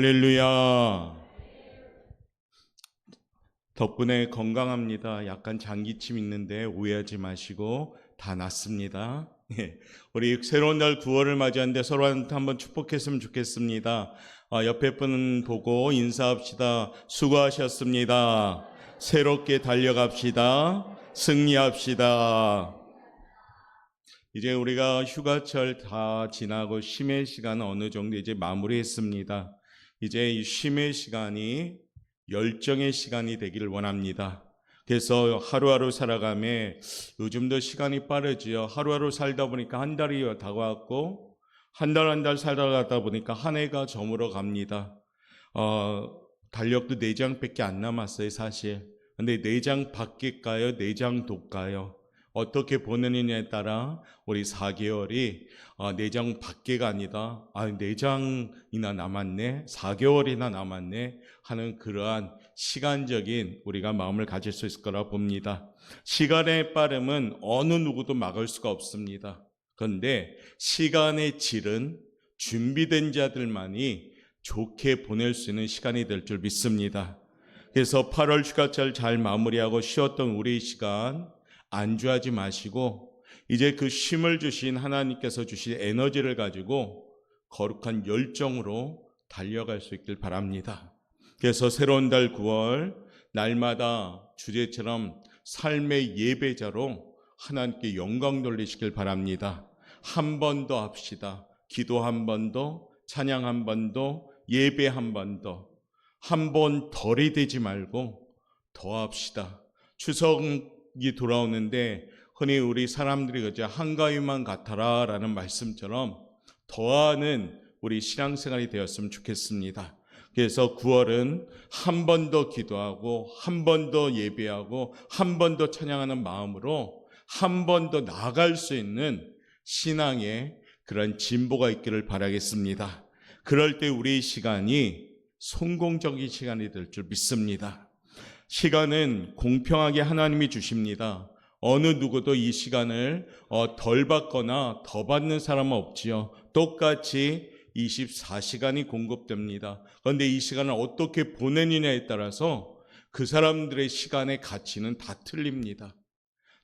할렐루야. 덕분에 건강합니다. 약간 장기침 있는데 오해하지 마시고 다 낫습니다. 우리 새로운 날 9월을 맞이하는데 서로한테 한번 축복했으면 좋겠습니다. 옆에 분 보고 인사합시다. 수고하셨습니다. 새롭게 달려갑시다. 승리합시다. 이제 우리가 휴가철 다 지나고 쉼의 시간은 어느 정도 이제 마무리했습니다. 이제 이 쉼의 시간이 열정의 시간이 되기를 원합니다. 그래서 하루하루 살아가며 요즘도 시간이 빠르지요. 하루하루 살다 보니까 한 달이 다가왔고 한 달 한 달 살아가다 보니까 한 해가 저물어 갑니다. 달력도 4장밖에 안 남았어요, 사실. 근데 4장 밖일까요? 4장 돕까요? 어떻게 보내느냐에 따라 우리 4개월이 4장 밖에가 아니다. 4장이나 남았네, 4개월이나 남았네 하는 그러한 시간적인 우리가 마음을 가질 수 있을 거라 봅니다. 시간의 빠름은 어느 누구도 막을 수가 없습니다. 그런데 시간의 질은 준비된 자들만이 좋게 보낼 수 있는 시간이 될 줄 믿습니다. 그래서 8월 휴가철 잘 마무리하고 쉬었던 우리 시간 안주하지 마시고 이제 그 쉼을 주신 하나님께서 주신 에너지를 가지고 거룩한 열정으로 달려갈 수 있길 바랍니다. 그래서 새로운 달 9월 날마다 주제처럼 삶의 예배자로 하나님께 영광 돌리시길 바랍니다. 한 번 더 합시다. 기도 한 번 더, 찬양 한 번 더, 예배 한 번 더. 한 번 덜이 되지 말고 더 합시다. 추석이 돌아오는데 흔히 우리 사람들이 그저 한가위만 같아라 라는 말씀처럼 더하는 우리 신앙생활이 되었으면 좋겠습니다. 그래서 9월은 한 번 더 기도하고 한 번 더 예배하고 한 번 더 찬양하는 마음으로 한 번 더 나아갈 수 있는 신앙의 그런 진보가 있기를 바라겠습니다. 그럴 때 우리 시간이 성공적인 시간이 될 줄 믿습니다. 시간은 공평하게 하나님이 주십니다. 어느 누구도 이 시간을 덜 받거나 더 받는 사람은 없지요. 똑같이 24시간이 공급됩니다. 그런데 이 시간을 어떻게 보내느냐에 따라서 그 사람들의 시간의 가치는 다 틀립니다.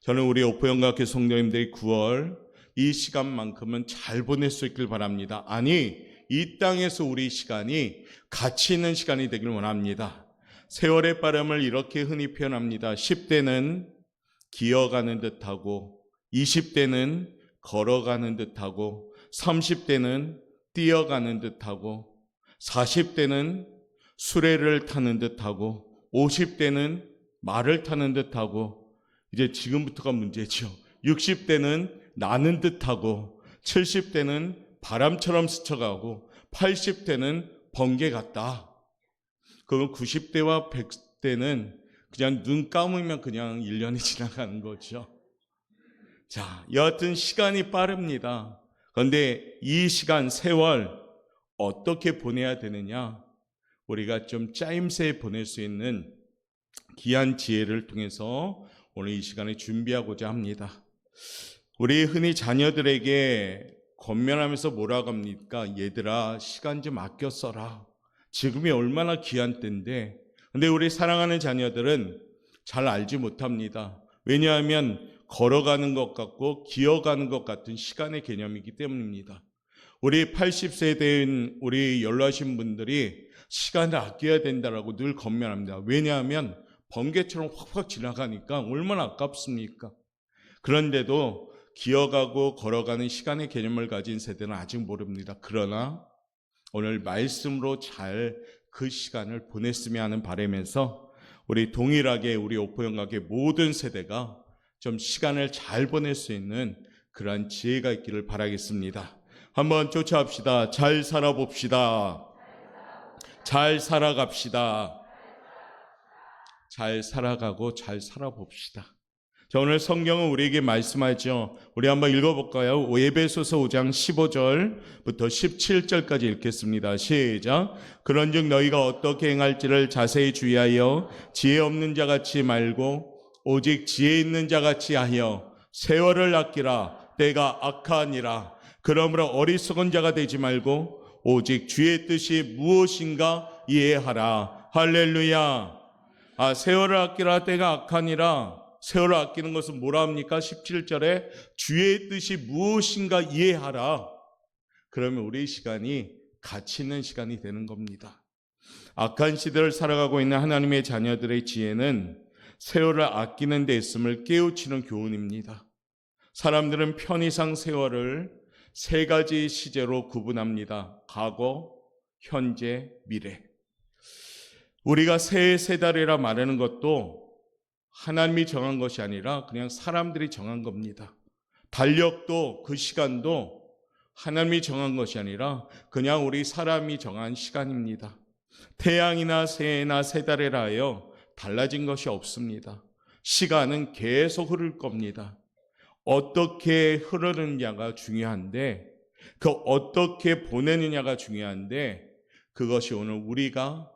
저는 우리 오포영각교 성도님들이 9월 이 시간만큼은 잘 보낼 수 있길 바랍니다. 아니, 이 땅에서 우리 시간이 가치 있는 시간이 되길 원합니다. 세월의 빠름을 이렇게 흔히 표현합니다. 10대는 기어가는 듯하고 20대는 걸어가는 듯하고 30대는 뛰어가는 듯하고 40대는 수레를 타는 듯하고 50대는 말을 타는 듯하고 이제 지금부터가 문제죠. 60대는 나는 듯하고 70대는 바람처럼 스쳐가고 80대는 번개 같다. 그건 90대와 100대는 그냥 눈 감으면 그냥 1년이 지나가는 거죠. 자, 여하튼 시간이 빠릅니다. 그런데 이 시간, 세월 어떻게 보내야 되느냐? 우리가 좀 짜임새 보낼 수 있는 귀한 지혜를 통해서 오늘 이 시간에 준비하고자 합니다. 우리 흔히 자녀들에게 권면하면서 뭐라고 합니까? 얘들아, 시간 좀 아껴 써라. 지금이 얼마나 귀한 때인데. 근데 우리 사랑하는 자녀들은 잘 알지 못합니다. 왜냐하면 걸어가는 것 같고 기어가는 것 같은 시간의 개념이기 때문입니다. 우리 80세대인 우리 연로하신 분들이 시간을 아껴야 된다라고 늘 권면합니다. 왜냐하면 번개처럼 확확 지나가니까 얼마나 아깝습니까? 그런데도 기어가고 걸어가는 시간의 개념을 가진 세대는 아직 모릅니다. 그러나 오늘 말씀으로 잘 그 시간을 보냈으면 하는 바람에서 우리 동일하게 우리 오포영각의 모든 세대가 좀 시간을 잘 보낼 수 있는 그러한 지혜가 있기를 바라겠습니다. 한번 쫓아갑시다. 잘 살아봅시다. 잘 살아갑시다. 잘 살아가고 잘 살아봅시다. 자, 오늘 성경은 우리에게 말씀하죠. 우리 한번 읽어볼까요? 에베소서 5장 15절부터 17절까지 읽겠습니다. 시작. 그런즉 너희가 어떻게 행할지를 자세히 주의하여 지혜 없는 자같이 말고 오직 지혜 있는 자같이 하여 세월을 아끼라. 때가 악하니라. 그러므로 어리석은 자가 되지 말고 오직 주의 뜻이 무엇인가 이해하라. 할렐루야. 세월을 아끼라 때가 악하니라. 세월을 아끼는 것은 뭐라 합니까? 17절에 주의 뜻이 무엇인가 이해하라. 그러면 우리 시간이 가치 있는 시간이 되는 겁니다. 악한 시대를 살아가고 있는 하나님의 자녀들의 지혜는 세월을 아끼는 데 있음을 깨우치는 교훈입니다. 사람들은 편의상 세월을 세 가지 시제로 구분합니다. 과거, 현재, 미래. 우리가 새해 세 달이라 말하는 것도 하나님이 정한 것이 아니라 그냥 사람들이 정한 겁니다. 달력도 그 시간도 하나님이 정한 것이 아니라 그냥 우리 사람이 정한 시간입니다. 태양이나 새해나 세 달이라 하여 달라진 것이 없습니다. 시간은 계속 흐를 겁니다. 어떻게 흐르느냐가 중요한데, 그 어떻게 보내느냐가 중요한데, 그것이 오늘 우리가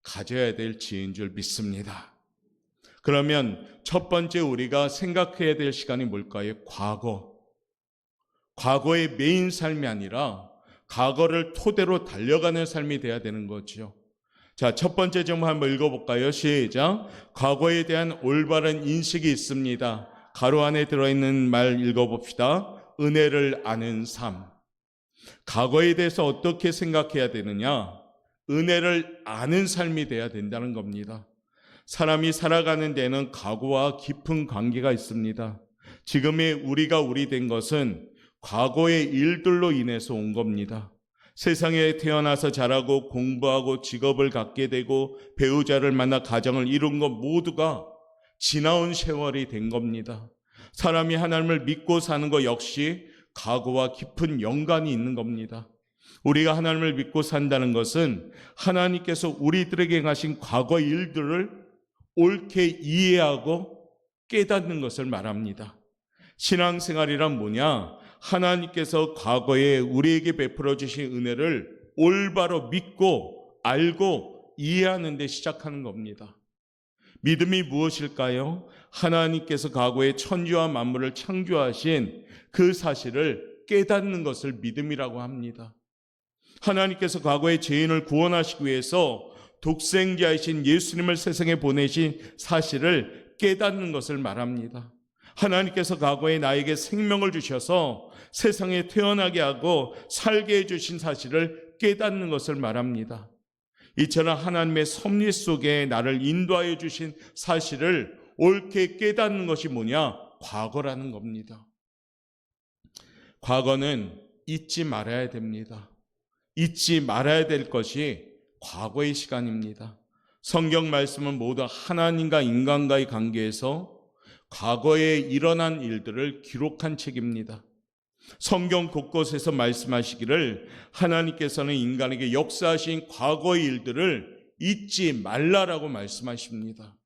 가져야 될 지혜인 줄 믿습니다. 그러면 첫 번째 우리가 생각해야 될 시간이 뭘까요? 과거의 메인 삶이 아니라 과거를 토대로 달려가는 삶이 돼야 되는 거죠. 자, 첫 번째 점 한번 읽어볼까요? 시작. 과거에 대한 올바른 인식이 있습니다. 가로 안에 들어있는 말 읽어봅시다. 은혜를 아는 삶. 과거에 대해서 어떻게 생각해야 되느냐? 은혜를 아는 삶이 돼야 된다는 겁니다. 사람이 살아가는 데는 과거와 깊은 관계가 있습니다. 지금의 우리가 우리 된 것은 과거의 일들로 인해서 온 겁니다. 세상에 태어나서 자라고 공부하고 직업을 갖게 되고 배우자를 만나 가정을 이룬 것 모두가 지나온 세월이 된 겁니다. 사람이 하나님을 믿고 사는 것 역시 과거와 깊은 연관이 있는 겁니다. 우리가 하나님을 믿고 산다는 것은 하나님께서 우리들에게 하신 과거 일들을 옳게 이해하고 깨닫는 것을 말합니다. 신앙생활이란 뭐냐? 하나님께서 과거에 우리에게 베풀어 주신 은혜를 올바로 믿고 알고 이해하는 데 시작하는 겁니다. 믿음이 무엇일까요? 하나님께서 과거에 천지와 만물을 창조하신 그 사실을 깨닫는 것을 믿음이라고 합니다. 하나님께서 과거에 죄인을 구원하시기 위해서 독생자이신 예수님을 세상에 보내신 사실을 깨닫는 것을 말합니다. 하나님께서 과거에 나에게 생명을 주셔서 세상에 태어나게 하고 살게 해주신 사실을 깨닫는 것을 말합니다. 이처럼 하나님의 섭리 속에 나를 인도하여 주신 사실을 옳게 깨닫는 것이 뭐냐? 과거라는 겁니다. 과거는 잊지 말아야 됩니다. 잊지 말아야 될 것이 과거의 시간입니다. 성경 말씀은 모두 하나님과 인간과의 관계에서 과거에 일어난 일들을 기록한 책입니다. 성경 곳곳에서 말씀하시기를 하나님께서는 인간에게 역사하신 과거의 일들을 잊지 말라라고 말씀하십니다.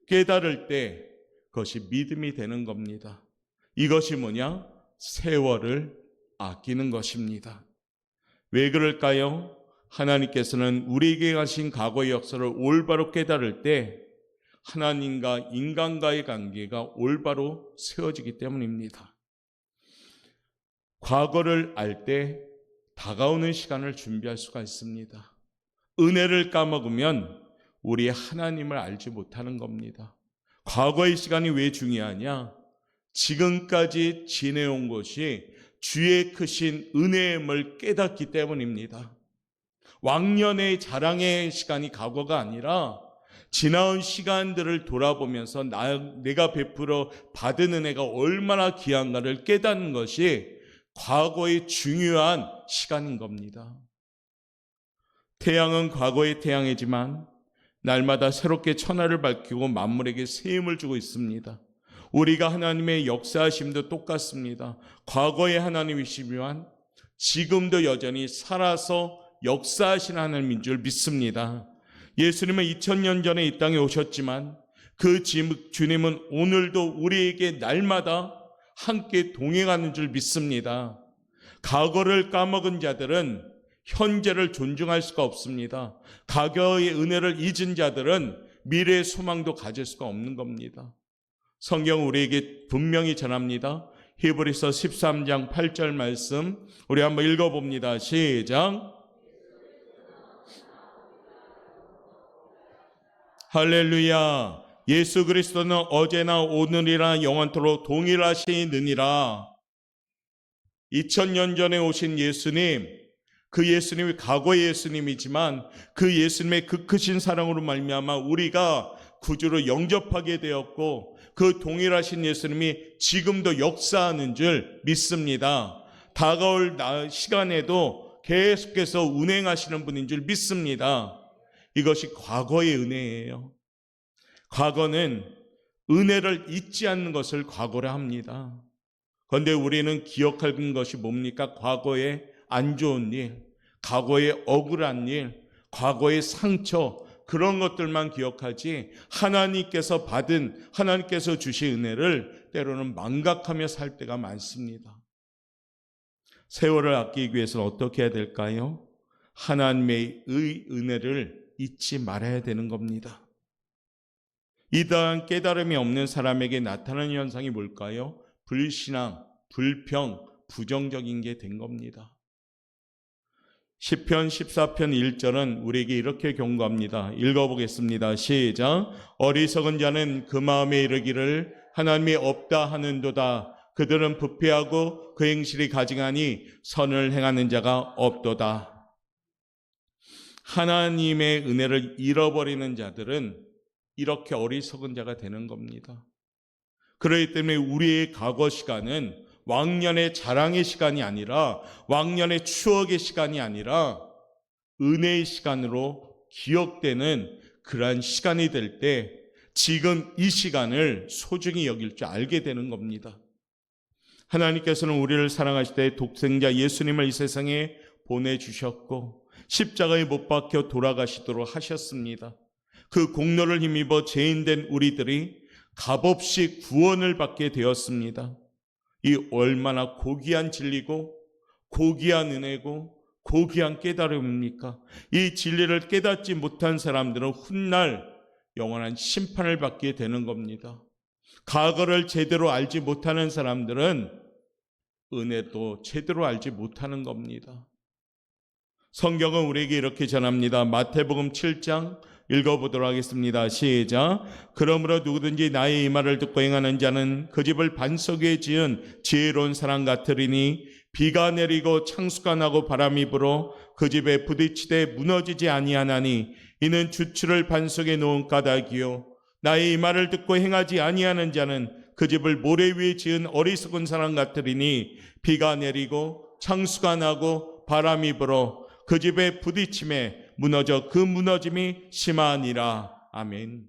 깨달을 때 그것이 믿음이 되는 겁니다. 이것이 뭐냐? 세월을 아끼는 것입니다. 왜 그럴까요? 하나님께서는 우리에게 하신 과거의 역사를 올바로 깨달을 때 하나님과 인간과의 관계가 올바로 세워지기 때문입니다. 과거를 알 때 다가오는 시간을 준비할 수가 있습니다. 은혜를 까먹으면 우리 하나님을 알지 못하는 겁니다. 과거의 시간이 왜 중요하냐? 지금까지 지내온 것이 주의 크신 은혜임을 깨닫기 때문입니다. 왕년의 자랑의 시간이 과거가 아니라 지나온 시간들을 돌아보면서 내가 베풀어 받은 은혜가 얼마나 귀한가를 깨닫는 것이 과거의 중요한 시간인 겁니다. 태양은 과거의 태양이지만 날마다 새롭게 천하를 밝히고 만물에게 새 힘을 주고 있습니다. 우리가 하나님의 역사하심도 똑같습니다. 과거의 하나님이시지만 지금도 여전히 살아서 역사하신 하나님인 줄 믿습니다. 예수님은 2000년 전에 이 땅에 오셨지만 그 주님은 오늘도 우리에게 날마다 함께 동행하는 줄 믿습니다. 과거를 까먹은 자들은 현재를 존중할 수가 없습니다. 과거의 은혜를 잊은 자들은 미래의 소망도 가질 수가 없는 겁니다. 성경은 우리에게 분명히 전합니다. 히브리서 13장 8절 말씀 우리 한번 읽어봅니다. 시작. 할렐루야. 예수 그리스도는 어제나 오늘이나 영원토록 동일하시느니라. 2000년 전에 오신 예수님, 그 예수님이 과거의 예수님이지만 그 예수님의 그 크신 사랑으로 말미암아 우리가 구주로 영접하게 되었고 그 동일하신 예수님이 지금도 역사하는 줄 믿습니다. 다가올 시간에도 계속해서 운행하시는 분인 줄 믿습니다. 이것이 과거의 은혜예요. 과거는 은혜를 잊지 않는 것을 과거라 합니다. 그런데 우리는 기억할 것이 뭡니까? 과거의 안 좋은 일, 과거의 억울한 일, 과거의 상처, 그런 것들만 기억하지 하나님께서 주신 은혜를 때로는 망각하며 살 때가 많습니다. 세월을 아끼기 위해서는 어떻게 해야 될까요? 하나님의 은혜를 잊지 말아야 되는 겁니다. 이러한 깨달음이 없는 사람에게 나타나는 현상이 뭘까요? 불신앙, 불평, 부정적인 게 된 겁니다. 시편 14편 1절은 우리에게 이렇게 경고합니다. 읽어보겠습니다. 시작. 어리석은 자는 그 마음에 이르기를 하나님이 없다 하는도다. 그들은 부패하고 그 행실이 가증하니 선을 행하는 자가 없도다. 하나님의 은혜를 잃어버리는 자들은 이렇게 어리석은 자가 되는 겁니다. 그렇기 때문에 우리의 과거 시간은 왕년의 자랑의 시간이 아니라 왕년의 추억의 시간이 아니라 은혜의 시간으로 기억되는 그러한 시간이 될 때 지금 이 시간을 소중히 여길 줄 알게 되는 겁니다. 하나님께서는 우리를 사랑하실 때 독생자 예수님을 이 세상에 보내주셨고 십자가에 못 박혀 돌아가시도록 하셨습니다. 그 공로를 힘입어 죄인된 우리들이 값없이 구원을 받게 되었습니다. 이 얼마나 고귀한 진리고 고귀한 은혜고 고귀한 깨달음입니까? 이 진리를 깨닫지 못한 사람들은 훗날 영원한 심판을 받게 되는 겁니다. 과거를 제대로 알지 못하는 사람들은 은혜도 제대로 알지 못하는 겁니다. 성경은 우리에게 이렇게 전합니다. 마태복음 7장 읽어보도록 하겠습니다. 시작. 그러므로 누구든지 나의 이 말을 듣고 행하는 자는 그 집을 반석 위에 지은 지혜로운 사람 같으리니 비가 내리고 창수가 나고 바람이 불어 그 집에 부딪히되 무너지지 아니하나니 이는 주추를 반석에 놓은 까닭이요 나의 이 말을 듣고 행하지 아니하는 자는 그 집을 모래 위에 지은 어리석은 사람 같으리니 비가 내리고 창수가 나고 바람이 불어 그 집에 부딪힘에 무너져 그 무너짐이 심하니라. 아멘.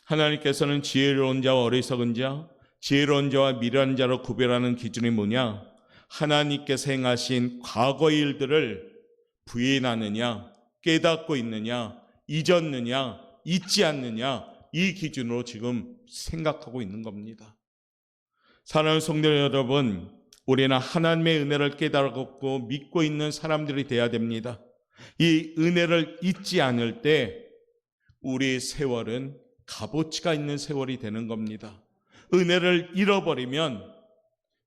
하나님께서는 지혜로운 자와 어리석은 자, 지혜로운 자와 미련한 자로 구별하는 기준이 뭐냐? 하나님께서 행하신 과거의 일들을 부인하느냐, 깨닫고 있느냐, 잊었느냐, 잊지 않느냐, 이 기준으로 지금 생각하고 있는 겁니다. 사랑하는 성도 여러분, 우리는 하나님의 은혜를 깨달았고 믿고 있는 사람들이 되어야 됩니다. 이 은혜를 잊지 않을 때 우리의 세월은 값어치가 있는 세월이 되는 겁니다. 은혜를 잃어버리면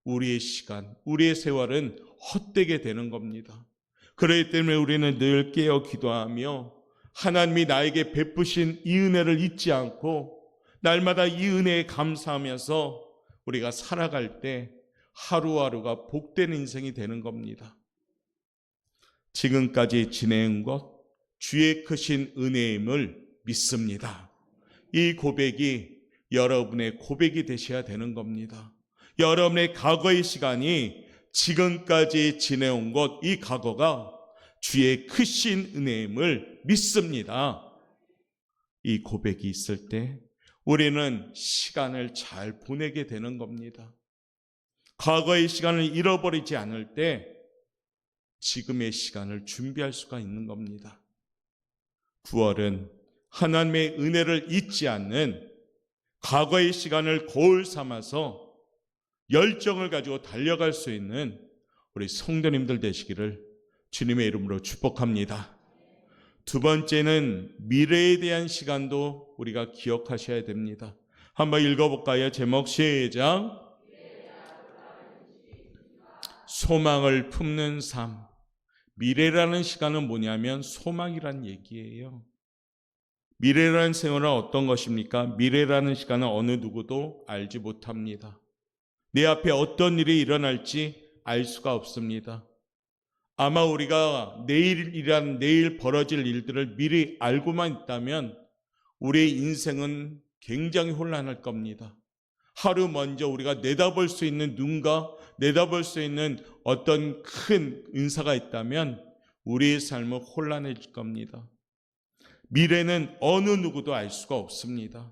우리의 시간, 우리의 세월은 헛되게 되는 겁니다. 그렇기 때문에 우리는 늘 깨어 기도하며 하나님이 나에게 베푸신 이 은혜를 잊지 않고 날마다 이 은혜에 감사하면서 우리가 살아갈 때 하루하루가 복된 인생이 되는 겁니다. 지금까지 지내온 것 주의 크신 은혜임을 믿습니다. 이 고백이 여러분의 고백이 되셔야 되는 겁니다. 여러분의 과거의 시간이 지금까지 지내온 것, 이 과거가 주의 크신 은혜임을 믿습니다. 이 고백이 있을 때 우리는 시간을 잘 보내게 되는 겁니다. 과거의 시간을 잃어버리지 않을 때 지금의 시간을 준비할 수가 있는 겁니다. 9월은 하나님의 은혜를 잊지 않는 과거의 시간을 거울 삼아서 열정을 가지고 달려갈 수 있는 우리 성도님들 되시기를 주님의 이름으로 축복합니다. 두 번째는 미래에 대한 시간도 우리가 기억하셔야 됩니다. 한번 읽어볼까요? 제목 시작. 소망을 품는 삶. 미래라는 시간은 뭐냐면 소망이란 얘기예요. 미래라는 생활은 어떤 것입니까? 미래라는 시간은 어느 누구도 알지 못합니다. 내 앞에 어떤 일이 일어날지 알 수가 없습니다. 아마 우리가 내일 벌어질 일들을 미리 알고만 있다면 우리의 인생은 굉장히 혼란할 겁니다. 하루 먼저 우리가 내다볼 수 있는 눈과 내다볼 수 있는 어떤 큰 은사가 있다면 우리의 삶은 혼란해질 겁니다. 미래는 어느 누구도 알 수가 없습니다.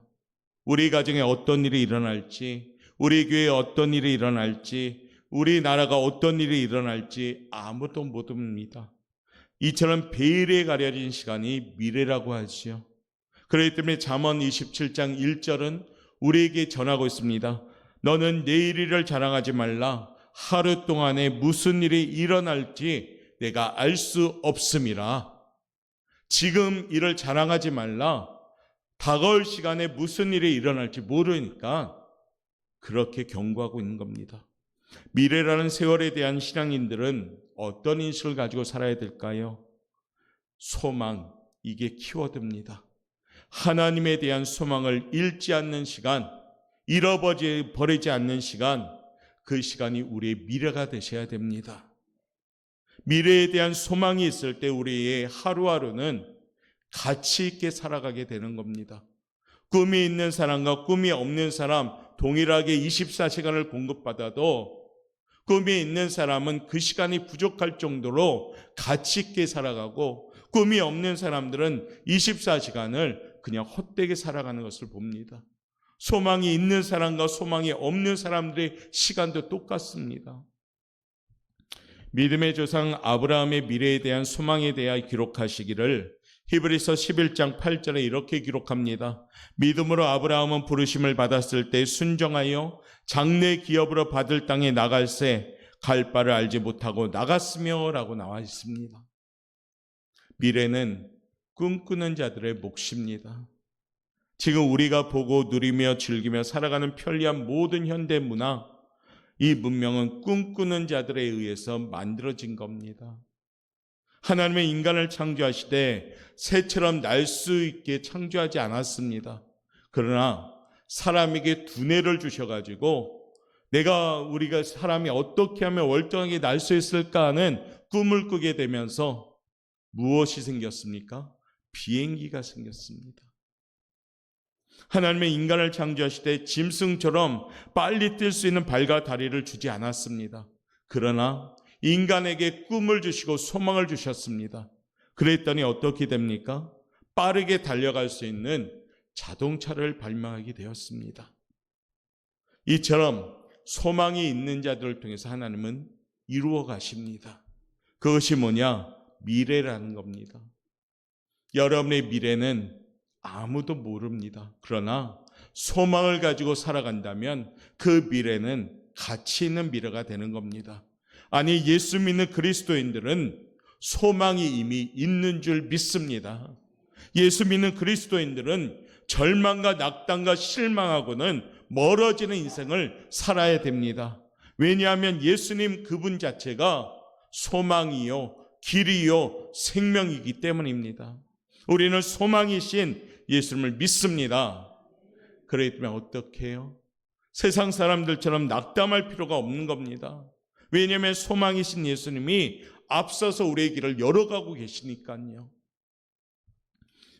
우리 가정에 어떤 일이 일어날지, 우리 교회에 어떤 일이 일어날지, 우리나라가 어떤 일이 일어날지 아무도 모릅니다. 이처럼 베일에 가려진 시간이 미래라고 하지요. 그렇기 때문에 잠언 27장 1절은 우리에게 전하고 있습니다. 너는 내일 일을 자랑하지 말라. 하루 동안에 무슨 일이 일어날지 내가 알 수 없음이라. 지금 일을 자랑하지 말라. 다가올 시간에 무슨 일이 일어날지 모르니까 그렇게 경고하고 있는 겁니다. 미래라는 세월에 대한 신앙인들은 어떤 인식을 가지고 살아야 될까요? 소망, 이게 키워드입니다. 하나님에 대한 소망을 잃지 않는 시간, 잃어버리지 않는 시간, 그 시간이 우리의 미래가 되셔야 됩니다. 미래에 대한 소망이 있을 때 우리의 하루하루는 가치 있게 살아가게 되는 겁니다. 꿈이 있는 사람과 꿈이 없는 사람 동일하게 24시간을 공급받아도 꿈이 있는 사람은 그 시간이 부족할 정도로 가치 있게 살아가고 꿈이 없는 사람들은 24시간을 그냥 헛되게 살아가는 것을 봅니다. 소망이 있는 사람과 소망이 없는 사람들의 시간도 똑같습니다. 믿음의 조상 아브라함의 미래에 대한 소망에 대하여 기록하시기를 히브리서 11장 8절에 이렇게 기록합니다. 믿음으로 아브라함은 부르심을 받았을 때 순종하여 장래 기업으로 받을 땅에 나갈새 갈 바를 알지 못하고 나갔으며 라고 나와 있습니다. 미래는 꿈꾸는 자들의 몫입니다. 지금 우리가 보고 누리며 즐기며 살아가는 편리한 모든 현대 문화, 이 문명은 꿈꾸는 자들에 의해서 만들어진 겁니다. 하나님의 인간을 창조하시되 새처럼 날 수 있게 창조하지 않았습니다. 그러나 사람에게 두뇌를 주셔가지고 우리가 사람이 어떻게 하면 월등하게 날 수 있을까 하는 꿈을 꾸게 되면서 무엇이 생겼습니까? 비행기가 생겼습니다. 하나님의 인간을 창조하시되 짐승처럼 빨리 뛸 수 있는 발과 다리를 주지 않았습니다. 그러나 인간에게 꿈을 주시고 소망을 주셨습니다. 그랬더니 어떻게 됩니까? 빠르게 달려갈 수 있는 자동차를 발명하게 되었습니다. 이처럼 소망이 있는 자들을 통해서 하나님은 이루어 가십니다. 그것이 뭐냐? 미래라는 겁니다. 여러분의 미래는 아무도 모릅니다. 그러나 소망을 가지고 살아간다면 그 미래는 가치 있는 미래가 되는 겁니다. 아니, 예수 믿는 그리스도인들은 소망이 이미 있는 줄 믿습니다. 예수 믿는 그리스도인들은 절망과 낙담과 실망하고는 멀어지는 인생을 살아야 됩니다. 왜냐하면 예수님 그분 자체가 소망이요, 길이요, 생명이기 때문입니다. 우리는 소망이신 예수님을 믿습니다. 그렇기 때문에 어떻게 해요? 세상 사람들처럼 낙담할 필요가 없는 겁니다. 왜냐하면 소망이신 예수님이 앞서서 우리의 길을 열어가고 계시니까요.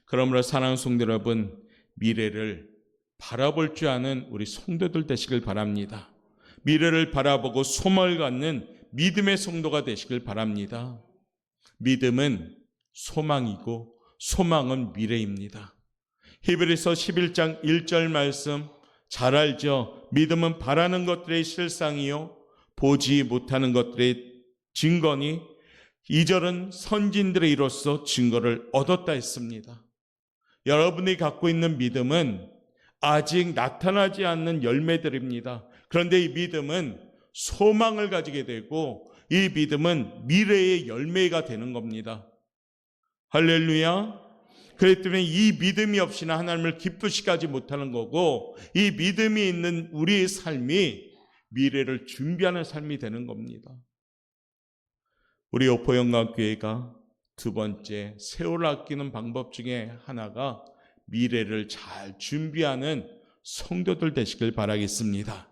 그러므로 사랑하는 성도 여러분, 미래를 바라볼 줄 아는 우리 성도들 되시길 바랍니다. 미래를 바라보고 소망을 갖는 믿음의 성도가 되시길 바랍니다. 믿음은 소망이고 소망은 미래입니다. 히브리서 11장 1절 말씀 잘 알죠? 믿음은 바라는 것들의 실상이요 보지 못하는 것들의 증거니 2절은 선진들의 이로써 증거를 얻었다 했습니다. 여러분이 갖고 있는 믿음은 아직 나타나지 않는 열매들입니다. 그런데 이 믿음은 소망을 가지게 되고 이 믿음은 미래의 열매가 되는 겁니다. 할렐루야. 그렇기 때문에 이 믿음이 없이는 하나님을 기쁘시게 하지 못하는 거고 이 믿음이 있는 우리의 삶이 미래를 준비하는 삶이 되는 겁니다. 우리 오포영광교회가 두 번째 세월을 아끼는 방법 중에 하나가 미래를 잘 준비하는 성도들 되시길 바라겠습니다.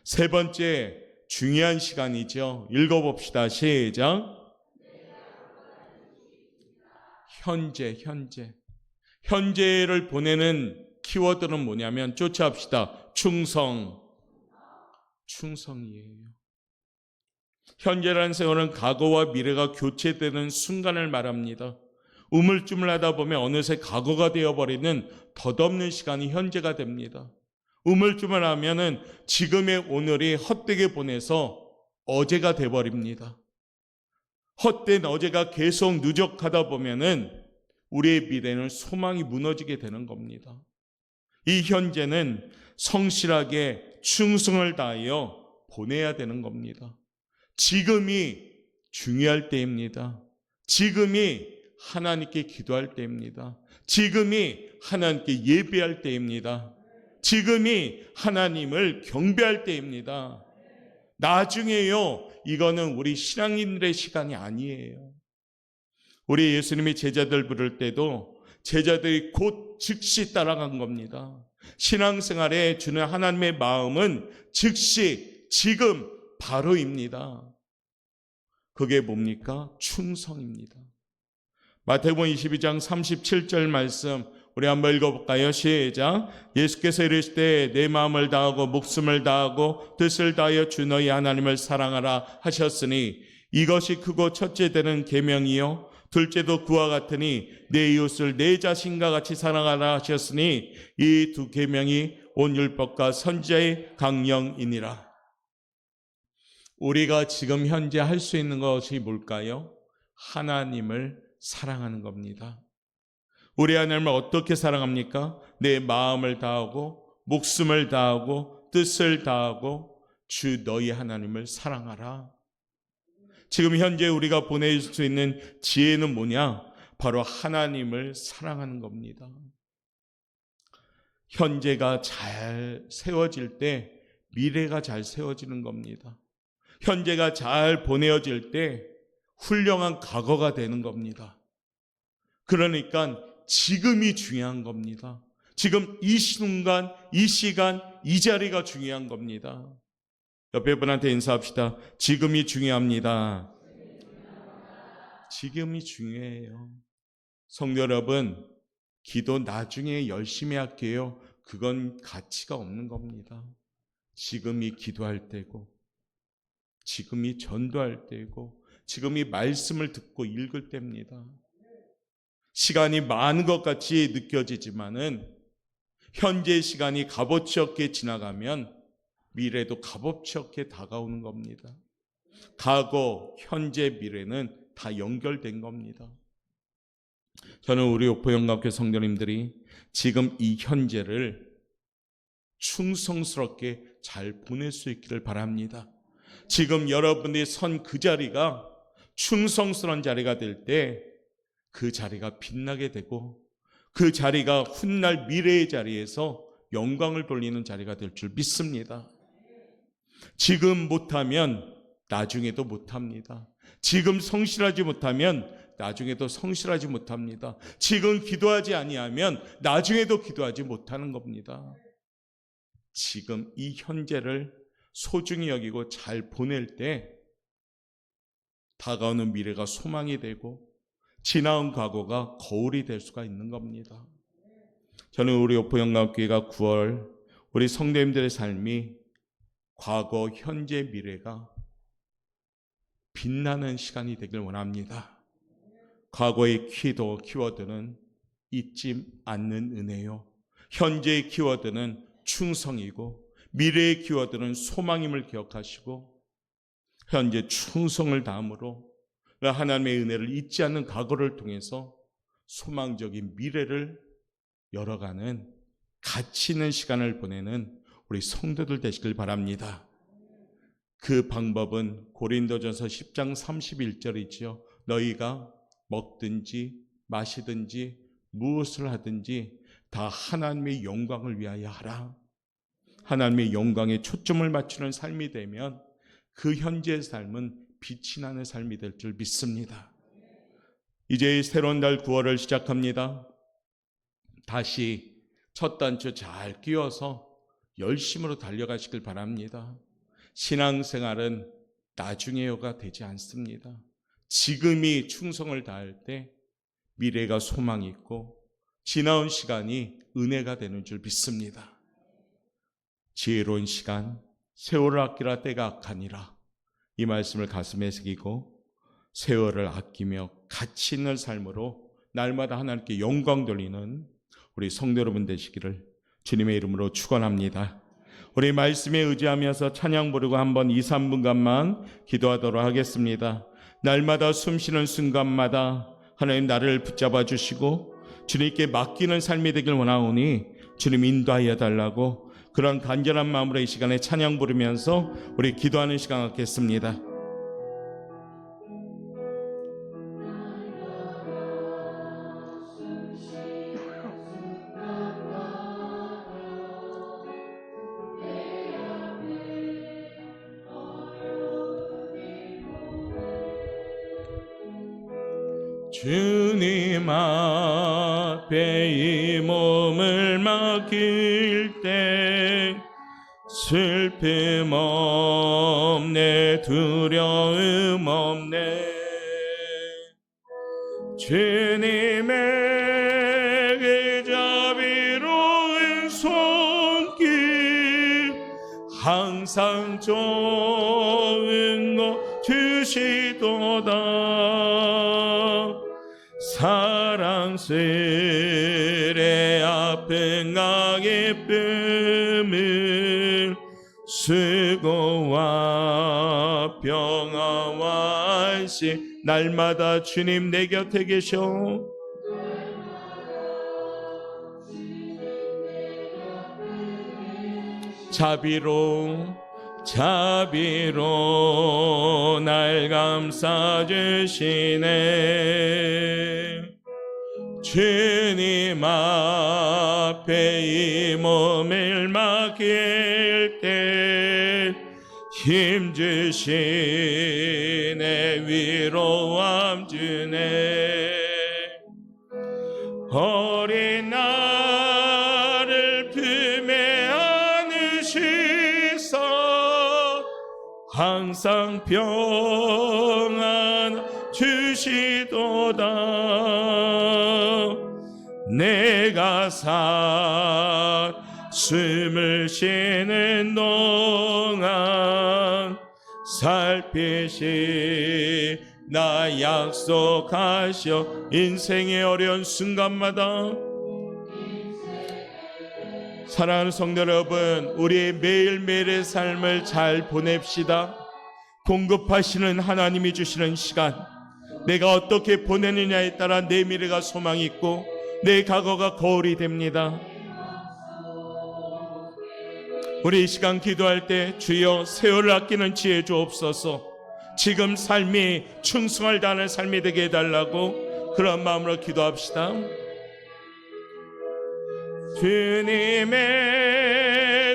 세 번째 중요한 시간이죠. 읽어봅시다. 시작. 현재를 보내는 키워드는 뭐냐면 쫓아합시다. 충성이에요. 현재라는 세월은 과거와 미래가 교체되는 순간을 말합니다. 우물쭈물하다 보면 어느새 과거가 되어버리는 덧없는 시간이 현재가 됩니다. 우물쭈물하면은 지금의 오늘이 헛되게 보내서 어제가 돼버립니다. 헛된 어제가 계속 누적하다 보면은 우리의 미래는 소망이 무너지게 되는 겁니다. 이 현재는 성실하게 충성을 다하여 보내야 되는 겁니다. 지금이 중요할 때입니다. 지금이 하나님께 기도할 때입니다. 지금이 하나님께 예배할 때입니다. 지금이 하나님을 경배할 때입니다. 나중에요. 이거는 우리 신앙인들의 시간이 아니에요. 우리 예수님이 제자들 부를 때도 제자들이 곧 즉시 따라간 겁니다. 신앙생활에 주는 하나님의 마음은 즉시 지금 바로입니다. 그게 뭡니까? 충성입니다. 마태복음 22장 37절 말씀 우리 한번 읽어볼까요? 시작. 예수께서 이르시되 내 마음을 다하고 목숨을 다하고 뜻을 다하여 주 너희 하나님을 사랑하라 하셨으니 이것이 크고 첫째 되는 계명이요 둘째도 그와 같으니 내 이웃을 내 자신과 같이 사랑하라 하셨으니 이 두 계명이 온 율법과 선지자의 강령이니라. 우리가 지금 현재 할 수 있는 것이 뭘까요? 하나님을 사랑하는 겁니다. 우리 하나님을 어떻게 사랑합니까? 내 마음을 다하고 목숨을 다하고 뜻을 다하고 주 너희 하나님을 사랑하라. 지금 현재 우리가 보낼 수 있는 지혜는 뭐냐? 바로 하나님을 사랑하는 겁니다. 현재가 잘 세워질 때 미래가 잘 세워지는 겁니다. 현재가 잘 보내어질 때 훌륭한 과거가 되는 겁니다. 그러니까 지금이 중요한 겁니다. 지금 이 순간, 이 시간, 이 자리가 중요한 겁니다. 옆에 분한테 인사합시다. 지금이 중요합니다. 지금이 중요해요. 성도 여러분, 기도 나중에 열심히 할게요. 그건 가치가 없는 겁니다. 지금이 기도할 때고, 지금이 전도할 때고, 지금이 말씀을 듣고 읽을 때입니다. 시간이 많은 것 같이 느껴지지만은 현재의 시간이 값어치 없게 지나가면 미래도 값어치 없게 다가오는 겁니다. 과거, 현재, 미래는 다 연결된 겁니다. 저는 우리 오포영광교회 성도님들이 지금 이 현재를 충성스럽게 잘 보낼 수 있기를 바랍니다. 지금 여러분이 선 그 자리가 충성스러운 자리가 될 때 그 자리가 빛나게 되고 그 자리가 훗날 미래의 자리에서 영광을 돌리는 자리가 될 줄 믿습니다. 지금 못하면 나중에도 못합니다. 지금 성실하지 못하면 나중에도 성실하지 못합니다. 지금 기도하지 아니하면 나중에도 기도하지 못하는 겁니다. 지금 이 현재를 소중히 여기고 잘 보낼 때 다가오는 미래가 소망이 되고 지나온 과거가 거울이 될 수가 있는 겁니다. 저는 우리 오포영광교회가 9월 우리 성도님들의 삶이 과거, 현재, 미래가 빛나는 시간이 되길 원합니다. 과거의 키워드는 잊지 않는 은혜요. 현재의 키워드는 충성이고 미래의 키워드는 소망임을 기억하시고 현재 충성을 다함으로 하나님의 은혜를 잊지 않는 과거를 통해서 소망적인 미래를 열어가는 가치 있는 시간을 보내는 우리 성도들 되시길 바랍니다. 그 방법은 고린도전서 10장 31절이지요. 너희가 먹든지 마시든지 무엇을 하든지 다 하나님의 영광을 위하여 하라. 하나님의 영광에 초점을 맞추는 삶이 되면 그 현재의 삶은 빛이 나는 삶이 될 줄 믿습니다. 이제 새로운 달 9월을 시작합니다. 다시 첫 단추 잘 끼워서 열심으로 달려가시길 바랍니다. 신앙생활은 나중에요가 되지 않습니다. 지금이 충성을 다할 때 미래가 소망이 있고 지나온 시간이 은혜가 되는 줄 믿습니다. 지혜로운 시간, 세월을 아끼라 때가 악하니라. 이 말씀을 가슴에 새기고 세월을 아끼며 가치 있는 삶으로 날마다 하나님께 영광 돌리는 우리 성도 여러분 되시기를 주님의 이름으로 축원합니다. 우리 말씀에 의지하면서 찬양 부르고 한번 2, 3분간만 기도하도록 하겠습니다. 날마다 숨쉬는 순간마다 하나님 나를 붙잡아 주시고 주님께 맡기는 삶이 되길 원하오니 주님 인도하여 달라고 그런 간절한 마음으로 이 시간에 찬양 부르면서 우리 기도하는 시간 갖겠습니다. 주님 앞에 이 몸을 맡길 때 슬픔 없네 두려움 없네 주님의 그 자비로운 손길 항상 좋은 것 주시도다 사랑스레 아픈 기쁨을 수고와 평화와 안식 날마다 주님 내 곁에 계셔 자비로 날 감싸주시네 주님 앞에 이 몸을 맡길 때 힘주시네 위로함 주네 어린 나를 품에 안으시사 항상 평안 주시도다 내가 숨을 쉬는 동안 살피시 나 약속하셔 인생의 어려운 순간마다 사랑하는 성도 여러분 우리의 매일매일의 삶을 잘 보냅시다. 공급하시는 하나님이 주시는 시간 내가 어떻게 보내느냐에 따라 내 미래가 소망이 있고 내 과거가 거울이 됩니다. 우리 이 시간 기도할 때 주여 세월을 아끼는 지혜 주옵소서 지금 삶이 충성을 다하는 삶이 되게 해달라고 그런 마음으로 기도합시다. 주님의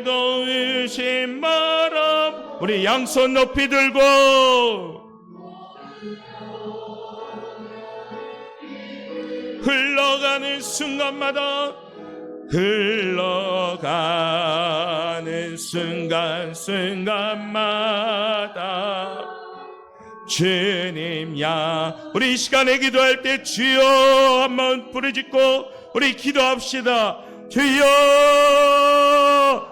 도우심 바라 우리 양손 높이 들고 흘러가는 순간마다 흘러가는 순간순간마다 주님야 우리 이 시간에 기도할 때 주여 한번 부르짖고 우리 기도합시다. 주여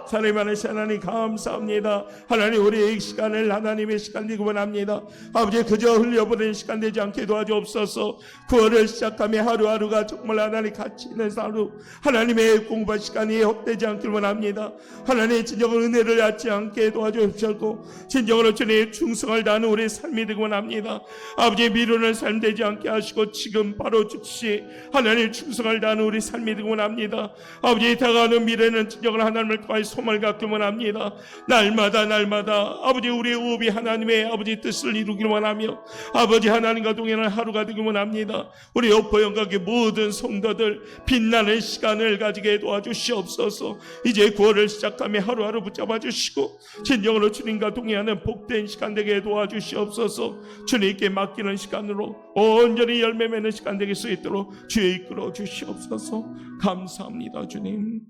사랑이 많으신 하나님 감사합니다. 하나님 우리의 이 시간을 하나님의 시간 되고 원합니다. 아버지 그저 흘려보내는 시간 되지 않게 도와주옵소서. 9월을 시작하며 하루하루가 정말 하나님 가치 있는 하루 하나님의 공부할 시간이 헛되지 않길 원합니다. 하나님 진정으로 은혜를 갖지 않게 도와주옵소서. 진정으로 주님의 충성을 다하는 우리의 삶이 되고 원합니다. 아버지 미루는 삶 되지 않게 하시고 지금 바로 즉시 하나님 충성을 다하는 우리 삶이 되고 원합니다. 아버지 다가오는 미래는 진정으로 하나님을 통하여 소망을 갖기를 원합니다. 날마다 아버지 우리의 호흡이 하나님의 아버지 뜻을 이루기를 원하며 아버지 하나님과 동행하는 하루가 되기를 원합니다. 우리 여포 영각의 모든 성도들 빛나는 시간을 가지게 도와주시옵소서. 이제 9월을 시작하며 하루하루 붙잡아 주시고 진정으로 주님과 동행하는 복된 시간 되게 도와주시옵소서. 주님께 맡기는 시간으로 온전히 열매 맺는 시간 되게 수 있도록 주의 이끌어 주시옵소서. 감사합니다. 주님,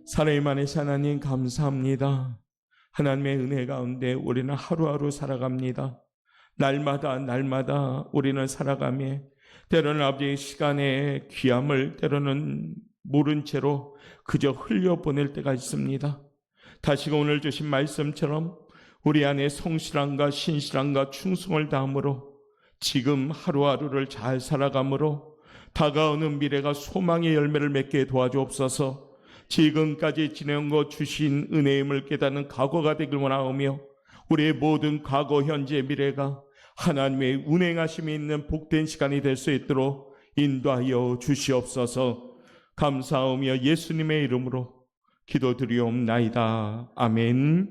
살아있는 하나님 감사합니다. 하나님의 은혜 가운데 우리는 하루하루 살아갑니다. 날마다 우리는 살아가며 때로는 아버지의 시간의 귀함을 때로는 모른 채로 그저 흘려보낼 때가 있습니다. 다시금 오늘 주신 말씀처럼 우리 안에 성실함과 신실함과 충성을 다함으로 지금 하루하루를 잘 살아감으로 다가오는 미래가 소망의 열매를 맺게 도와주옵소서. 지금까지 지내온 것 주신 은혜임을 깨닫는 과거가 되길 원하오며 우리의 모든 과거, 현재, 미래가 하나님의 운행하심이 있는 복된 시간이 될 수 있도록 인도하여 주시옵소서. 감사하며 예수님의 이름으로 기도드리옵나이다. 아멘.